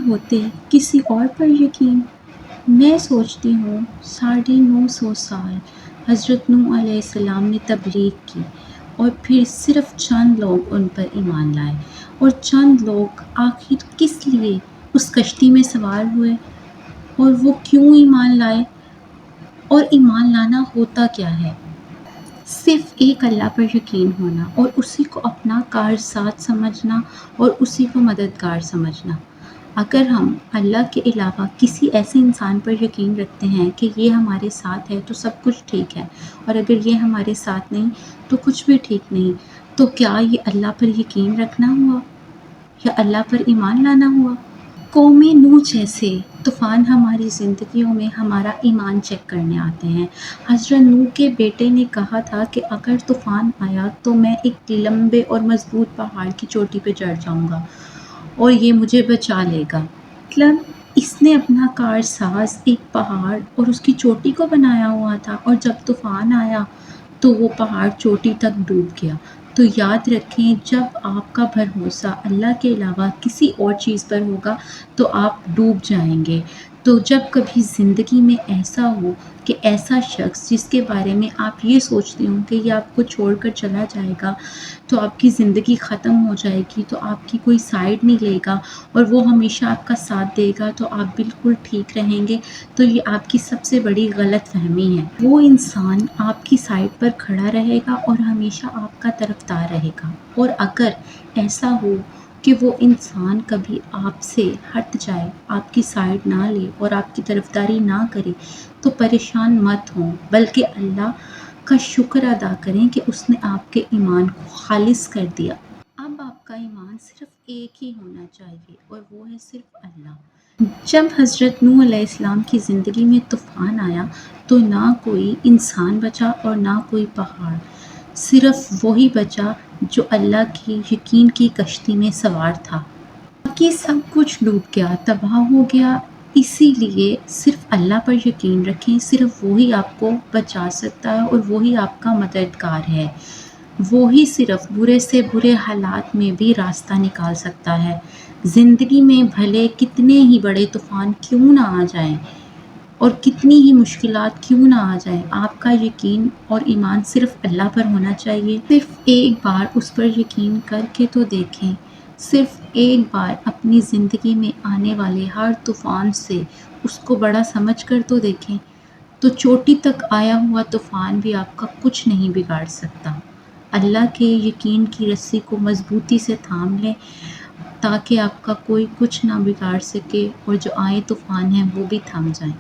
ہوتے کسی اور پر یقین۔ میں سوچتی ہوں 950 سال حضرت نوح علیہ السلام نے تبلیغ کی اور پھر صرف چند لوگ ان پر ایمان لائے، اور چند لوگ آخر کس لیے اس کشتی میں سوار ہوئے، اور وہ کیوں ایمان لائے، اور ایمان لانا ہوتا کیا ہے؟ صرف ایک اللہ پر یقین ہونا اور اسی کو اپنا کارساز سمجھنا اور اسی کو مددگار سمجھنا۔ اگر ہم اللہ کے علاوہ کسی ایسے انسان پر یقین رکھتے ہیں کہ یہ ہمارے ساتھ ہے تو سب کچھ ٹھیک ہے، اور اگر یہ ہمارے ساتھ نہیں تو کچھ بھی ٹھیک نہیں، تو کیا یہ اللہ پر یقین رکھنا ہوا یا اللہ پر ایمان لانا ہوا؟ قوم نوح جیسے طوفان ہماری زندگیوں میں ہمارا ایمان چیک کرنے آتے ہیں۔ حضرت نوح کے بیٹے نے کہا تھا کہ اگر طوفان آیا تو میں ایک لمبے اور مضبوط پہاڑ کی چوٹی پہ چڑھ جاؤں گا اور یہ مجھے بچا لے گا۔ مطلب اس نے اپنا کارساز ایک پہاڑ اور اس کی چوٹی کو بنایا ہوا تھا، اور جب طوفان آیا تو وہ پہاڑ چوٹی تک ڈوب گیا۔ تو یاد رکھیں، جب آپ کا بھروسہ اللہ کے علاوہ کسی اور چیز پر ہوگا تو آپ ڈوب جائیں گے۔ تو جب کبھی زندگی میں ایسا ہو کہ ایسا شخص جس کے بارے میں آپ یہ سوچتے ہوں کہ یہ آپ کو چھوڑ کر چلا جائے گا، تو آپ کی زندگی ختم ہو جائے گی، تو آپ کی کوئی سائیڈ نہیں لے گا اور وہ ہمیشہ آپ کا ساتھ دے گا، تو آپ بالکل ٹھیک رہیں گے، تو یہ آپ کی سب سے بڑی غلط فہمی ہے۔ وہ انسان آپ کی سائیڈ پر کھڑا رہے گا اور ہمیشہ آپ کا طرفدار رہے گا، اور اگر ایسا ہو کہ وہ انسان کبھی آپ سے ہٹ جائے، آپ کی سائیڈ نہ لے اور آپ کی طرفداری نہ کرے، تو پریشان مت ہوں، بلکہ اللہ کا شکر ادا کریں کہ اس نے آپ کے ایمان کو خالص کر دیا۔ اب آپ کا ایمان صرف ایک ہی ہونا چاہیے، اور وہ ہے صرف اللہ۔ جب حضرت نوح علیہ السلام کی زندگی میں طوفان آیا تو نہ کوئی انسان بچا اور نہ کوئی پہاڑ، صرف وہی بچا جو اللہ کی یقین کی کشتی میں سوار تھا۔ باقی سب کچھ ڈوب گیا، تباہ ہو گیا۔ اسی لیے صرف اللہ پر یقین رکھیں، صرف وہی آپ کو بچا سکتا ہے اور وہی آپ کا مددگار ہے۔ وہی صرف برے سے برے حالات میں بھی راستہ نکال سکتا ہے۔ زندگی میں بھلے کتنے ہی بڑے طوفان کیوں نہ آ جائیں اور کتنی ہی مشکلات کیوں نہ آ جائیں، آپ کا یقین اور ایمان صرف اللہ پر ہونا چاہیے۔ صرف ایک بار اس پر یقین کر کے تو دیکھیں، صرف ایک بار اپنی زندگی میں آنے والے ہر طوفان سے اس کو بڑا سمجھ کر تو دیکھیں، تو چوٹی تک آیا ہوا طوفان بھی آپ کا کچھ نہیں بگاڑ سکتا۔ اللہ کے یقین کی رسی کو مضبوطی سے تھام لیں تاکہ آپ کا کوئی کچھ نہ بگاڑ سکے، اور جو آئے طوفان ہیں وہ بھی تھم جائیں۔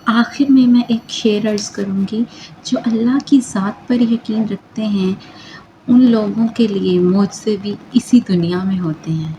آخر میں ایک شعر عرض کروں گی، جو اللہ کی ذات پر یقین رکھتے ہیں ان لوگوں کے لیے معجزے بھی اسی دنیا میں ہوتے ہیں۔